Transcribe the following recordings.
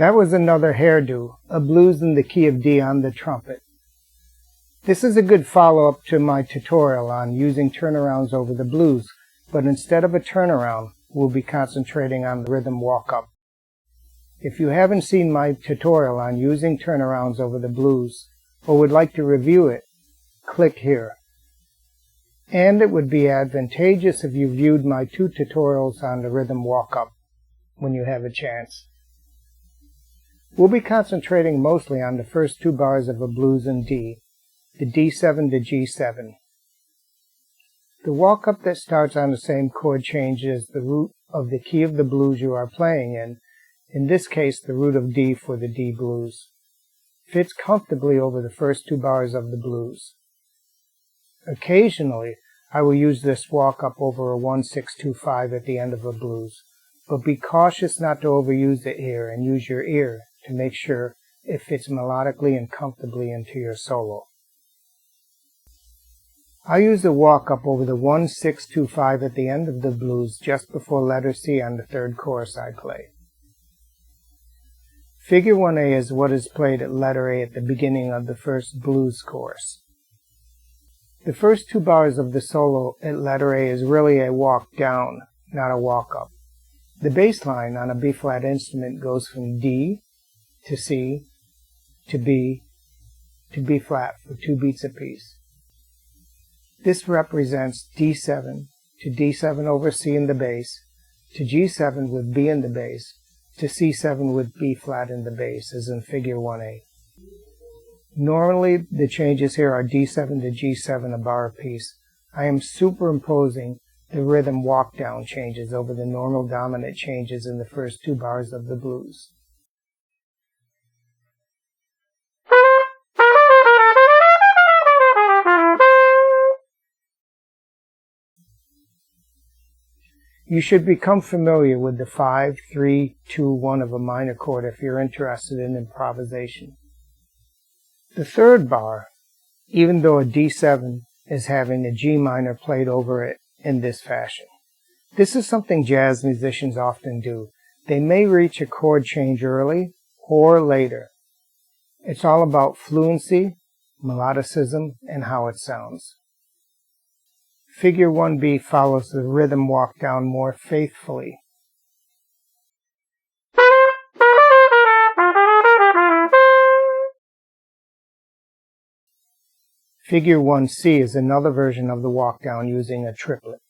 That was another hairdo, a blues in the key of D on the trumpet. This is a good follow-up to my tutorial on using turnarounds over the blues, but instead of a turnaround, we'll be concentrating on the rhythm walk-up. If you haven't seen my tutorial on using turnarounds over the blues, or would like to review it, click here. And it would be advantageous if you viewed my 2 tutorials on the rhythm walk-up when you have a chance. We'll be concentrating mostly on the first 2 bars of a blues in D, the D7 to G7. The walk-up that starts on the same chord change as the root of the key of the blues you are playing in this case the root of D for the D blues, fits comfortably over the first 2 bars of the blues. Occasionally, I will use this walk-up over a 1-6-2-5 at the end of a blues, but be cautious not to overuse it here and use your ear to make sure it fits melodically and comfortably into your solo. I use the walk-up over the 1-6-2-5 at the end of the blues just before letter C on the 3rd chorus I play. Figure 1A is what is played at letter A at the beginning of the first blues chorus. The first 2 bars of the solo at letter A is really a walk down, not a walk up. The bass line on a B-flat instrument goes from D to C to B-flat for 2 beats apiece. This represents D7 to D7 over C in the bass, to G7 with B in the bass, to C7 with B-flat in the bass, as in figure 1A. Normally, the changes here are D7 to G7 a bar apiece. I am superimposing the rhythm walk-down changes over the normal dominant changes in the first 2 bars of the blues. You should become familiar with the 5-3-2-1 of a minor chord if you're interested in improvisation. The 3rd bar, even though a D7 is having a G minor played over it in this fashion. This is something jazz musicians often do. They may reach a chord change early or later. It's all about fluency, melodicism, and how it sounds. Figure 1B follows the rhythm walk down more faithfully. Figure 1C is another version of the walk down using a triplet.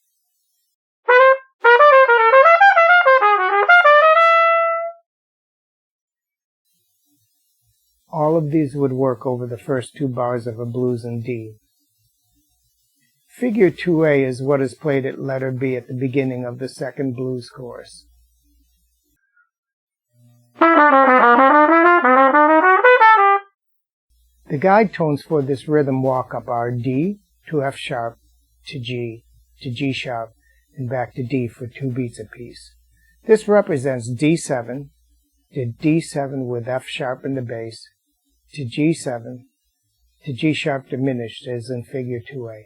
All of these would work over the first 2 bars of a blues in D. Figure 2A is what is played at letter B at the beginning of the 2nd blues chorus. The guide tones for this rhythm walk-up are D to F sharp to G sharp and back to D for 2 beats apiece. This represents D7 to D7 with F sharp in the bass to G7 to G sharp diminished as in figure 2A.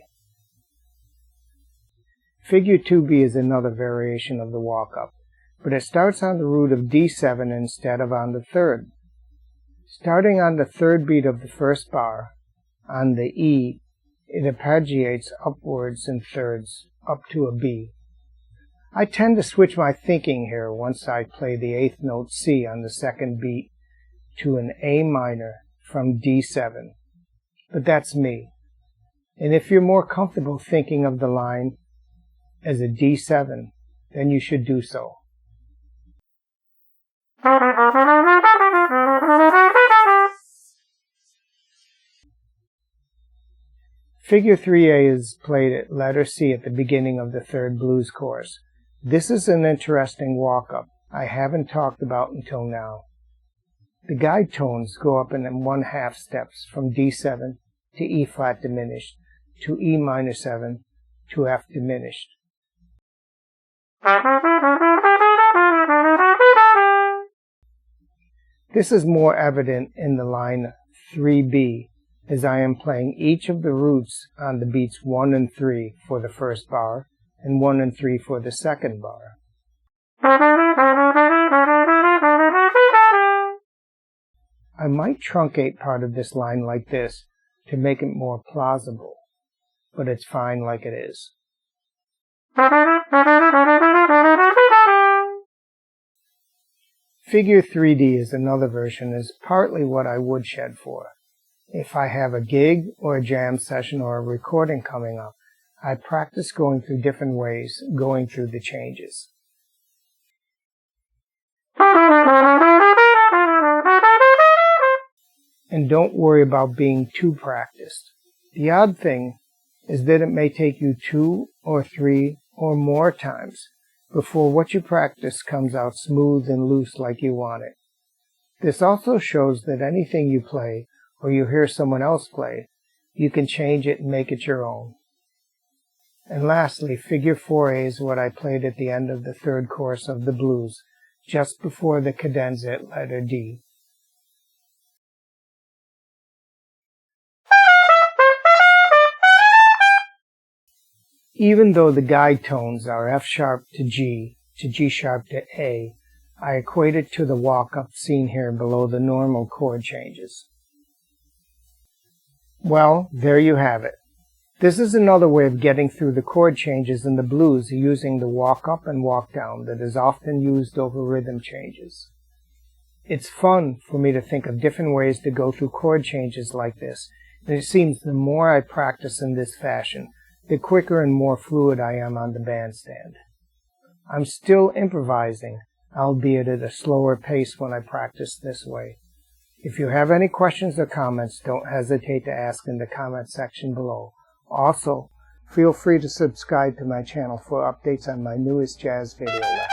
Figure 2B is another variation of the walk-up, but it starts on the root of D7 instead of on the 3rd. Starting on the 3rd beat of the 1st bar, on the E, it arpeggiates upwards in thirds, up to a B. I tend to switch my thinking here once I play the 8th note C on the 2nd beat to an A minor from D7, but that's me. And if you're more comfortable thinking of the line as a D7, then you should do so. Figure 3A is played at letter C at the beginning of the 3rd blues chorus. This is an interesting walk-up I haven't talked about until now. The guide tones go up in 1/2 steps from D7 to E flat diminished to E minor 7 to F diminished. This is more evident in the line 3B, as I am playing each of the roots on the beats 1 and 3 for the 1st bar, and 1 and 3 for the 2nd bar. I might truncate part of this line like this to make it more plausible, but it's fine like it is. Figure 3D is another version, is partly what I woodshed for. If I have a gig or a jam session or a recording coming up, I practice going through different ways, going through the changes. And don't worry about being too practiced. The odd thing is that it may take you 2 or 3 or more times before what you practice comes out smooth and loose like you want it. This also shows that anything you play or you hear someone else play, you can change it and make it your own. And lastly, figure 4A is what I played at the end of the third chorus of the blues, just before the cadenza at letter D. Even though the guide tones are F sharp to G sharp to A, I equate it to the walk-up seen here below the normal chord changes. Well, there you have it. This is another way of getting through the chord changes in the blues using the walk-up and walk-down that is often used over rhythm changes. It's fun for me to think of different ways to go through chord changes like this, and it seems the more I practice in this fashion, the quicker and more fluid I am on the bandstand. I'm still improvising, albeit at a slower pace when I practice this way. If you have any questions or comments, don't hesitate to ask in the comment section below. Also, feel free to subscribe to my channel for updates on my newest jazz video lessons.